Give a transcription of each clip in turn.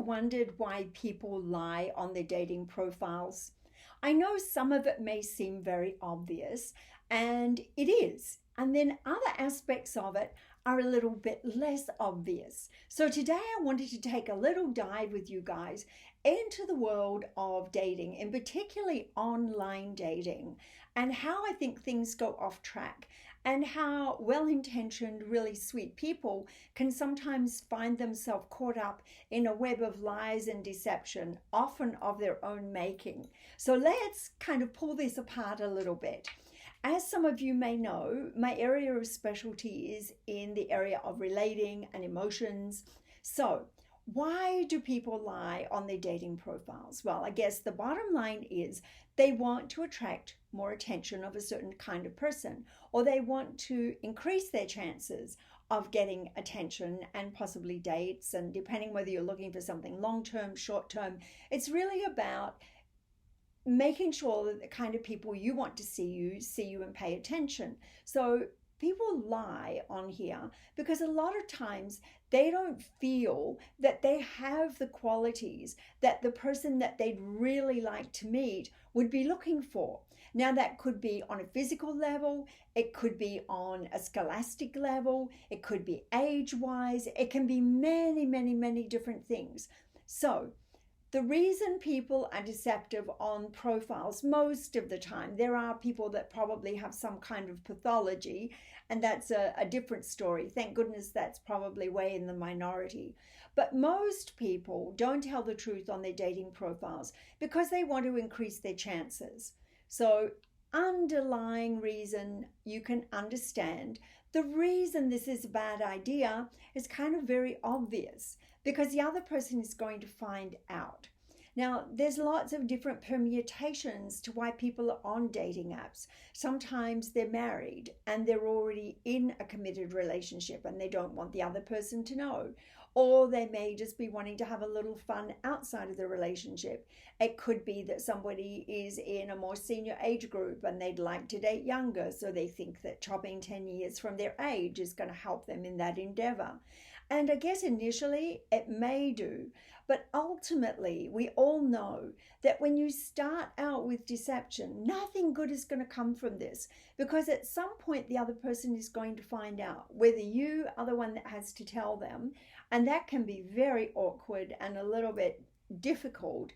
wondered why people lie on their dating profiles? I know some of it may seem very obvious, and it is. And then other aspects of it are a little bit less obvious. So today I wanted to take a little dive with you guys into the world of dating, and particularly online dating, and how I think things go off track, and how well-intentioned, really sweet people can sometimes find themselves caught up in a web of lies and deception, often of their own making. So let's kind of pull this apart a little bit. As some of you may know, my area of specialty is in the area of relating and emotions. So why do people lie on their dating profiles? Well, I guess the bottom line is they want to attract more attention of a certain kind of person, or they want to increase their chances of getting attention and possibly dates. And depending whether you're looking for something long-term, short-term, it's really about making sure that the kind of people you want to see you and pay attention. So people lie on here because a lot of times they don't feel that they have the qualities that the person that they'd really like to meet would be looking for. Now, that could be on a physical level, it could be on a scholastic level, it could be age-wise, it can be many, many, many different things. So the reason people are deceptive on profiles most of the time, there are people that probably have some kind of pathology, and that's a different story. Thank goodness that's probably way in the minority. But most people don't tell the truth on their dating profiles because they want to increase their chances. So underlying reason you can understand. The reason this is a bad idea is kind of very obvious, because the other person is going to find out. Now, there's lots of different permutations to why people are on dating apps. Sometimes they're married and they're already in a committed relationship and they don't want the other person to know. Or they may just be wanting to have a little fun outside of the relationship. It could be that somebody is in a more senior age group and they'd like to date younger, so they think that chopping 10 years from their age is going to help them in that endeavor. And I guess initially it may do, but ultimately we all know that when you start out with deception, nothing good is going to come from this, because at some point the other person is going to find out, whether you are the one that has to tell them, and that can be very awkward and a little bit difficult,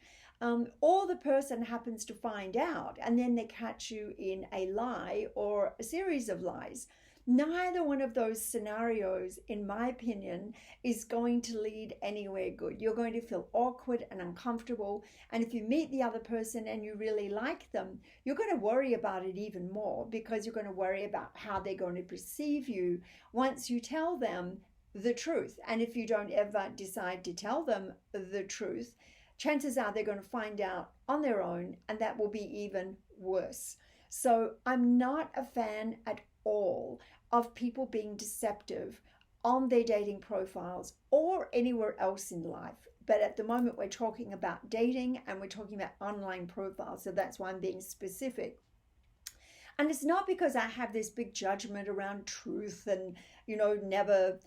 or the person happens to find out and then they catch you in a lie or a series of lies. Neither one of those scenarios, in my opinion, is going to lead anywhere good. You're going to feel awkward and uncomfortable. And if you meet the other person and you really like them, you're going to worry about it even more, because you're going to worry about how they're going to perceive you once you tell them the truth. And if you don't ever decide to tell them the truth, chances are they're going to find out on their own, and that will be even worse. So I'm not a fan at all of people being deceptive on their dating profiles or anywhere else in life. But at the moment we're talking about dating and we're talking about online profiles, so that's why I'm being specific. And it's not because I have this big judgment around truth and, never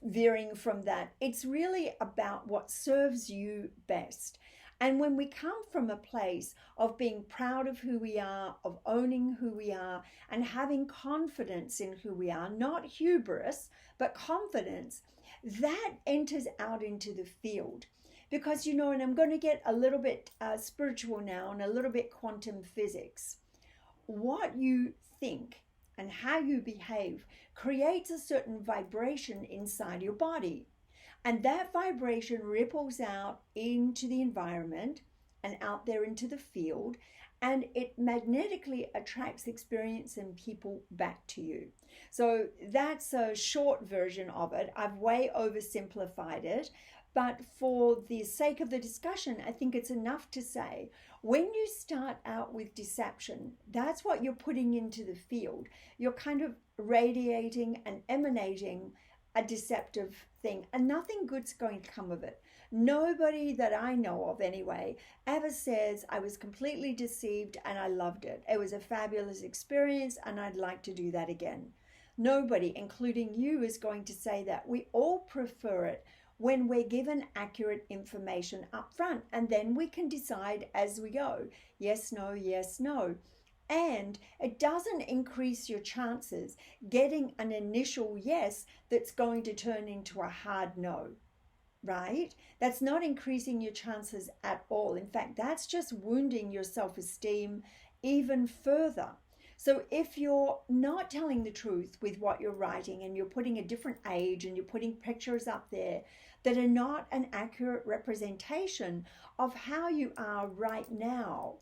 veering from that. It's really about what serves you best. And when we come from a place of being proud of who we are, of owning who we are, and having confidence in who we are, not hubris, but confidence, that enters out into the field. Because, and I'm going to get a little bit spiritual now and a little bit quantum physics. What you think and how you behave creates a certain vibration inside your body. And that vibration ripples out into the environment and out there into the field, and it magnetically attracts experience and people back to you. So that's a short version of it. I've way oversimplified it, but for the sake of the discussion, I think it's enough to say, when you start out with deception, that's what you're putting into the field. You're kind of radiating and emanating a deceptive thing, and nothing good's going to come of it. Nobody that I know of anyway ever says, I was completely deceived and I loved it. It was a fabulous experience and I'd like to do that again. Nobody, including you, is going to say that. We all prefer it when we're given accurate information up front, and then we can decide as we go, yes, no, yes, no. And it doesn't increase your chances getting an initial yes that's going to turn into a hard no, right? That's not increasing your chances at all. In fact, that's just wounding your self-esteem even further. So if you're not telling the truth with what you're writing, and you're putting a different age, and you're putting pictures up there that are not an accurate representation of how you are right now,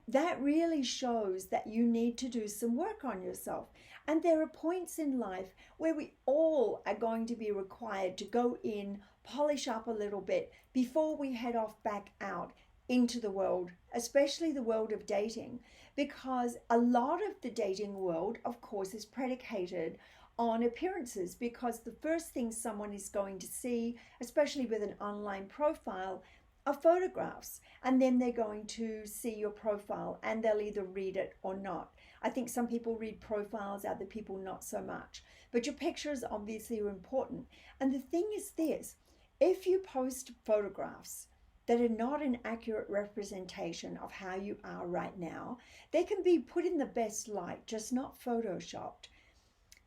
that really shows that you need to do some work on yourself. And there are points in life where we all are going to be required to go in, polish up a little bit before we head off back out into the world, especially the world of dating, because a lot of the dating world, of course, is predicated on appearances, because the first thing someone is going to see, especially with an online profile, are photographs, and then they're going to see your profile and they'll either read it or not. I think some people read profiles, other people not so much, but your pictures obviously are important. And the thing is this: if you post photographs that are not an accurate representation of how you are right now, they can be put in the best light, just not photoshopped.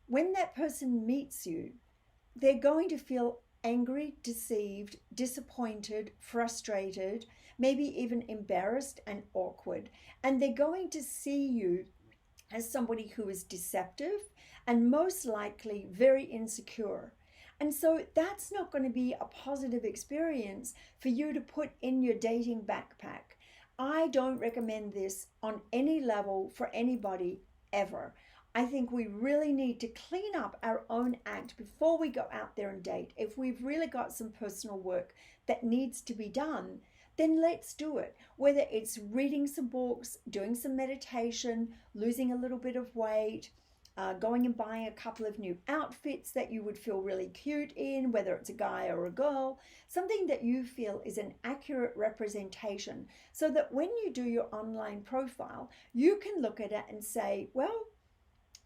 When that person meets you, they're going to feel angry, deceived, disappointed, frustrated, maybe even embarrassed and awkward. And they're going to see you as somebody who is deceptive and most likely very insecure. And so that's not going to be a positive experience for you to put in your dating backpack. I don't recommend this on any level for anybody ever. I think we really need to clean up our own act before we go out there and date. If we've really got some personal work that needs to be done, then let's do it. Whether it's reading some books, doing some meditation, losing a little bit of weight, going and buying a couple of new outfits that you would feel really cute in, whether it's a guy or a girl, something that you feel is an accurate representation, so that when you do your online profile, you can look at it and say, well,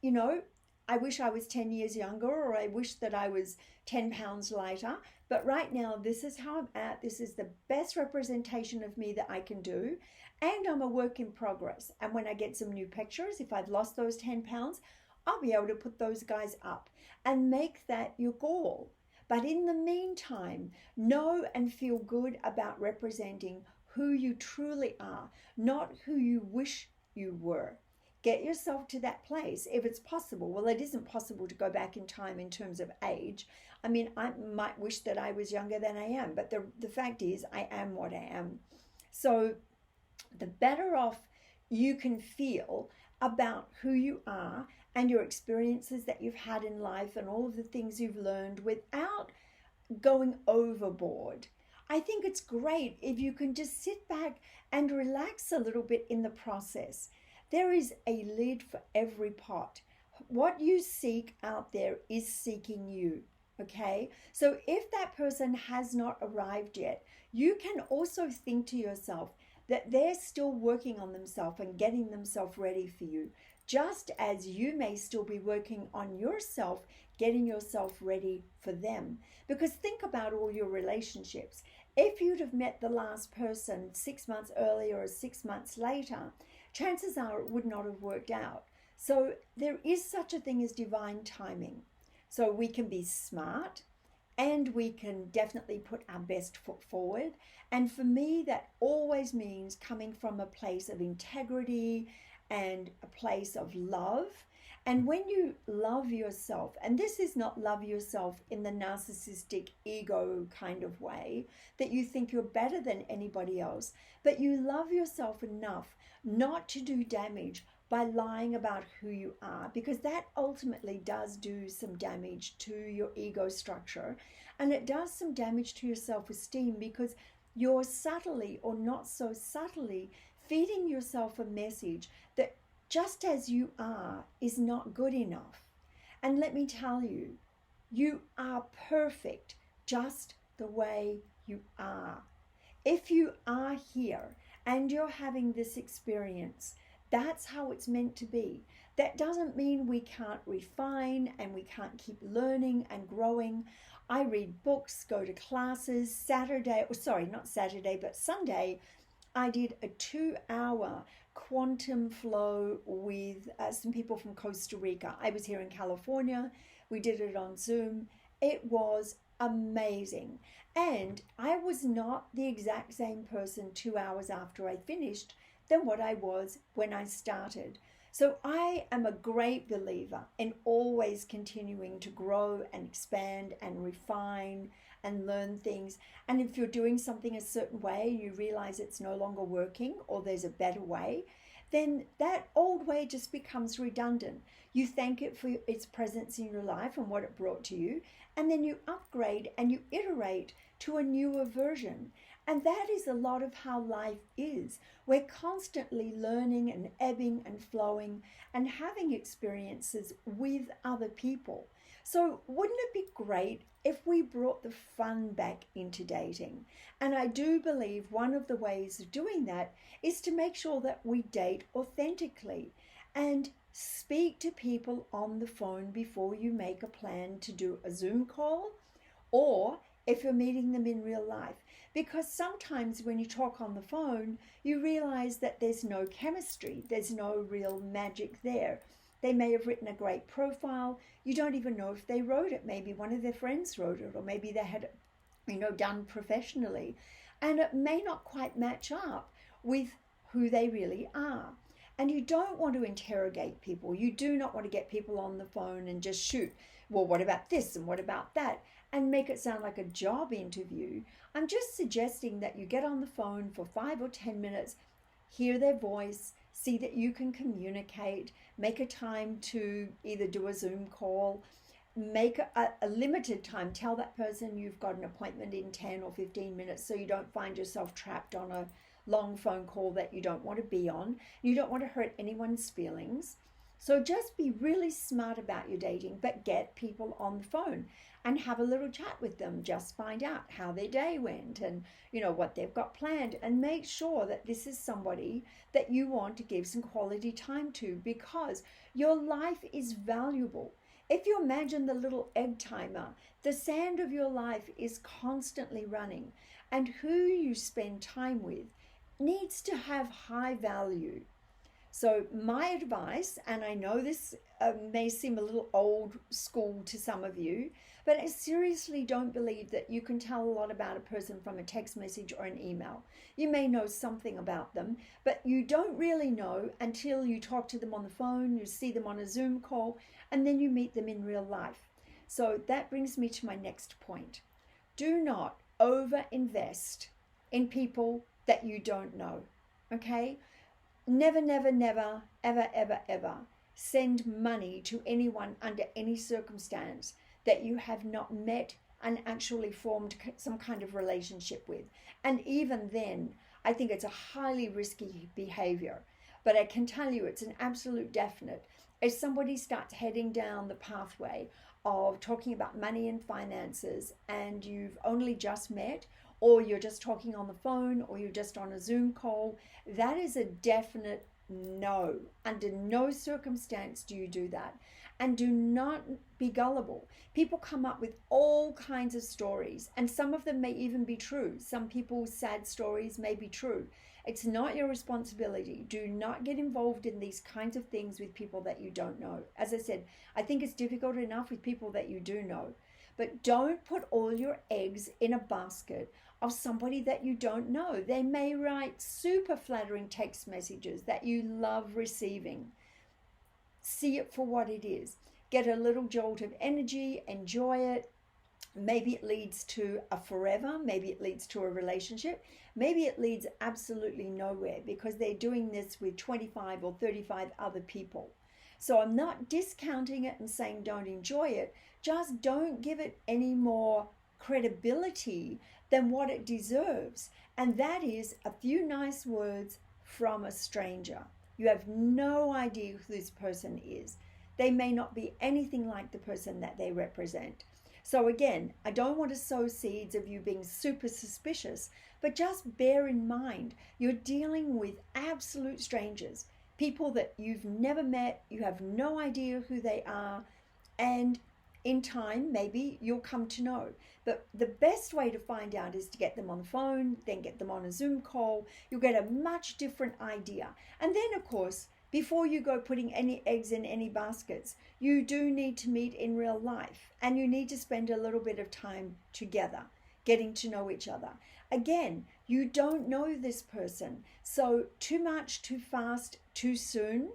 you know, I wish I was 10 years younger, or I wish that I was 10 pounds lighter. But right now, this is how I'm at. This is the best representation of me that I can do. And I'm a work in progress. And when I get some new pictures, if I've lost those 10 pounds, I'll be able to put those guys up and make that your goal. But in the meantime, know and feel good about representing who you truly are, not who you wish you were. Get yourself to that place if it's possible. Well, it isn't possible to go back in time in terms of age. I mean, I might wish that I was younger than I am, but the fact is I am what I am. So the better off you can feel about who you are and your experiences that you've had in life and all of the things you've learned without going overboard. I think it's great if you can just sit back and relax a little bit in the process. There is a lid for every pot. What you seek out there is seeking you, okay? So if that person has not arrived yet, you can also think to yourself that they're still working on themselves and getting themselves ready for you, just as you may still be working on yourself, getting yourself ready for them. Because think about all your relationships. If you'd have met the last person 6 months earlier or 6 months later, chances are it would not have worked out. So there is such a thing as divine timing. So we can be smart and we can definitely put our best foot forward. And for me, that always means coming from a place of integrity and a place of love. And when you love yourself, and this is not love yourself in the narcissistic ego kind of way, that you think you're better than anybody else, but you love yourself enough not to do damage by lying about who you are, because that ultimately does do some damage to your ego structure, and it does some damage to your self-esteem, because you're subtly or not so subtly feeding yourself a message that just as you are is not good enough. And let me tell you, you are perfect just the way you are. If you are here and you're having this experience, that's how it's meant to be. That doesn't mean we can't refine and we can't keep learning and growing. I read books, go to classes. Sunday, I did a 2 hour quantum flow with some people from Costa Rica. I was here in California. We did it on Zoom. It was amazing. And I was not the exact same person 2 hours after I finished than what I was when I started. So I am a great believer in always continuing to grow and expand and refine and learn things. And if you're doing something a certain way, you realize it's no longer working or there's a better way, then that old way just becomes redundant. You thank it for its presence in your life and what it brought to you, and then you upgrade and you iterate to a newer version. And that is a lot of how life is. We're constantly learning and ebbing and flowing and having experiences with other people. So wouldn't it be great if we brought the fun back into dating? And I do believe one of the ways of doing that is to make sure that we date authentically and speak to people on the phone before you make a plan to do a Zoom call, or if you're meeting them in real life. Because sometimes when you talk on the phone, you realize that there's no chemistry, there's no real magic there. They may have written a great profile. You don't even know if they wrote it. Maybe one of their friends wrote it, or maybe they had it, done professionally. And it may not quite match up with who they really are. And you don't want to interrogate people. You do not want to get people on the phone and just shoot, well, what about this and what about that? And make it sound like a job interview. I'm just suggesting that you get on the phone for 5 or 10 minutes, hear their voice, see that you can communicate, make a time to either do a Zoom call, make a limited time. Tell that person you've got an appointment in 10 or 15 minutes so you don't find yourself trapped on a long phone call that you don't want to be on. You don't want to hurt anyone's feelings. So just be really smart about your dating, but get people on the phone and have a little chat with them. Just find out how their day went and what they've got planned, and make sure that this is somebody that you want to give some quality time to, because your life is valuable. If you imagine the little egg timer, the sand of your life is constantly running, and who you spend time with needs to have high value. So my advice, and I know this may seem a little old school to some of you, but I seriously don't believe that you can tell a lot about a person from a text message or an email. You may know something about them, but you don't really know until you talk to them on the phone, you see them on a Zoom call, and then you meet them in real life. So that brings me to my next point. Do not over-invest in people that you don't know, okay? Never, never, never, ever, ever, ever send money to anyone under any circumstance that you have not met and actually formed some kind of relationship with. And even then, I think it's a highly risky behavior. But I can tell you it's an absolute definite. If somebody starts heading down the pathway of talking about money and finances, and you've only just met, or you're just talking on the phone, or you're just on a Zoom call, that is a definite no. Under no circumstance do you do that. And do not be gullible. People come up with all kinds of stories, and some of them may even be true. Some people's sad stories may be true. It's not your responsibility. Do not get involved in these kinds of things with people that you don't know. As I said, I think it's difficult enough with people that you do know. But don't put all your eggs in a basket of somebody that you don't know. They may write super flattering text messages that you love receiving. See it for what it is. Get a little jolt of energy, enjoy it. Maybe it leads to a forever, maybe it leads to a relationship, maybe it leads absolutely nowhere because they're doing this with 25 or 35 other people. So I'm not discounting it and saying don't enjoy it, just don't give it any more credibility than what it deserves. And that is a few nice words from a stranger. You have no idea who this person is. They may not be anything like the person that they represent. So again, I don't want to sow seeds of you being super suspicious, but just bear in mind, you're dealing with absolute strangers, people that you've never met, you have no idea who they are, and in time, maybe you'll come to know. But the best way to find out is to get them on the phone, then get them on a Zoom call. You'll get a much different idea. And then, of course, before you go putting any eggs in any baskets, you do need to meet in real life, and you need to spend a little bit of time together, getting to know each other. Again, you don't know this person, so too much, too fast, too soon,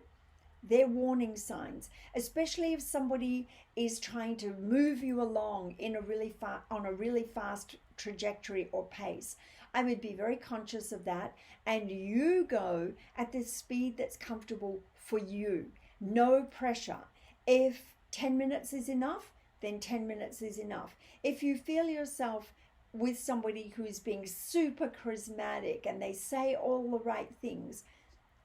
they're warning signs, especially if somebody is trying to move you along in on a really fast trajectory or pace. I would be very conscious of that, and you go at the speed that's comfortable for you. No pressure. If 10 minutes is enough, then 10 minutes is enough. If you feel yourself with somebody who is being super charismatic and they say all the right things,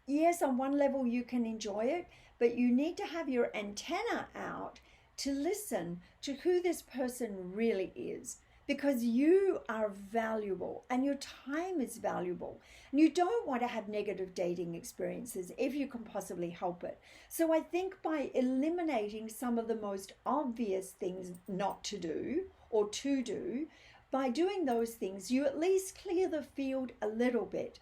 yes, on one level you can enjoy it, but you need to have your antenna out to listen to who this person really is, because you are valuable and your time is valuable. And you don't want to have negative dating experiences if you can possibly help it. So I think by eliminating some of the most obvious things not to do or to do, by doing those things, you at least clear the field a little bit.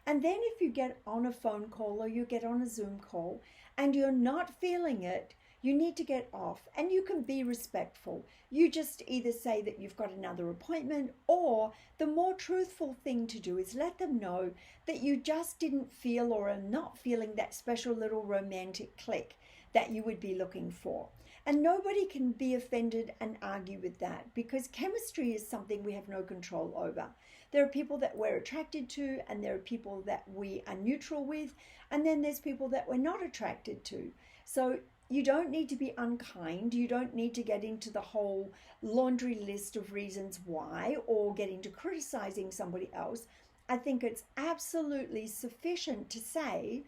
And then if you get on a phone call or you get on a Zoom call and you're not feeling it, you need to get off, and you can be respectful. You just either say that you've got another appointment, or the more truthful thing to do is let them know that you just didn't feel or are not feeling that special little romantic click that you would be looking for. And nobody can be offended and argue with that, because chemistry is something we have no control over. There are people that we're attracted to, and there are people that we are neutral with, and then there's people that we're not attracted to. So you don't need to be unkind. You don't need to get into the whole laundry list of reasons why, or get into criticizing somebody else. I think it's absolutely sufficient to say,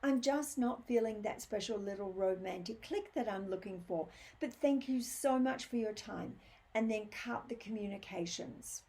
I'm just not feeling that special little romantic click that I'm looking for. But thank you so much for your time. And then cut the communications.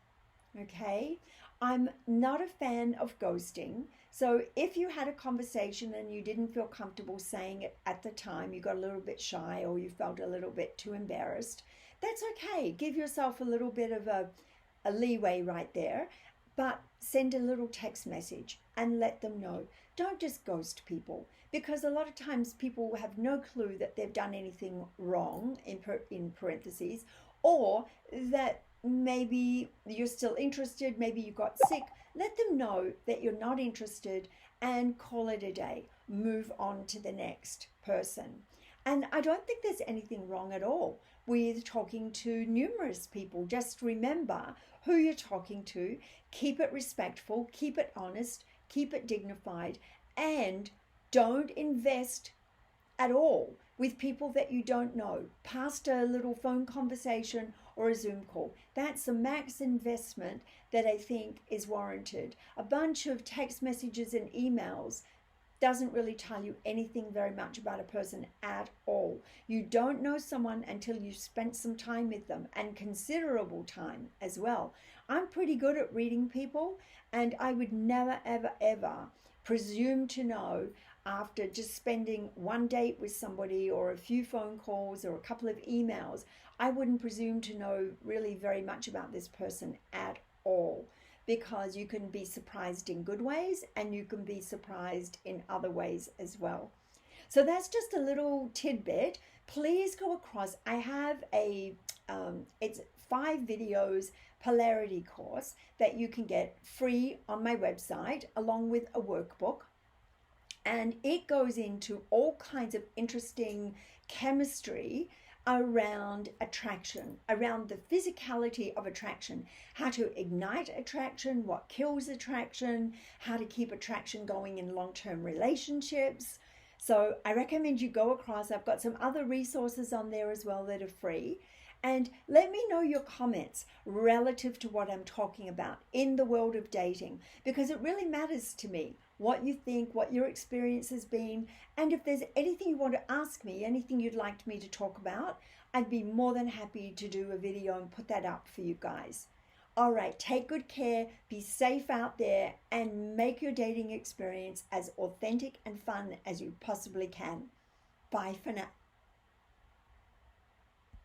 Okay? I'm not a fan of ghosting. So if you had a conversation and you didn't feel comfortable saying it at the time, you got a little bit shy or you felt a little bit too embarrassed, that's okay. Give yourself a little bit of a leeway right there, but send a little text message and let them know. Don't just ghost people, because a lot of times people have no clue that they've done anything wrong, in parentheses, or that maybe you're still interested, maybe you got sick. Let them know that you're not interested and call it a day. Move on to the next person. And I don't think there's anything wrong at all with talking to numerous people. Just remember who you're talking to. Keep it respectful, keep it honest, keep it dignified, and don't invest at all with people that you don't know. Past a little phone conversation or a Zoom call. That's the max investment that I think is warranted. A bunch of text messages and emails doesn't really tell you anything very much about a person at all. You don't know someone until you've spent some time with them, and considerable time as well. I'm pretty good at reading people, and I would never, ever, ever presume to know after just spending one date with somebody or a few phone calls or a couple of emails. I wouldn't presume to know really very much about this person at all, because you can be surprised in good ways and you can be surprised in other ways as well. So that's just a little tidbit. Please go across. I have it's 5 videos polarity course that you can get free on my website, along with a workbook. And it goes into all kinds of interesting chemistry around attraction, around the physicality of attraction, how to ignite attraction, what kills attraction, how to keep attraction going in long-term relationships. So I recommend you go across. I've got some other resources on there as well that are free. And let me know your comments relative to what I'm talking about in the world of dating, because it really matters to me what you think, what your experience has been. And if there's anything you want to ask me, anything you'd like me to talk about, I'd be more than happy to do a video and put that up for you guys. All right, take good care, be safe out there, and make your dating experience as authentic and fun as you possibly can. Bye for now.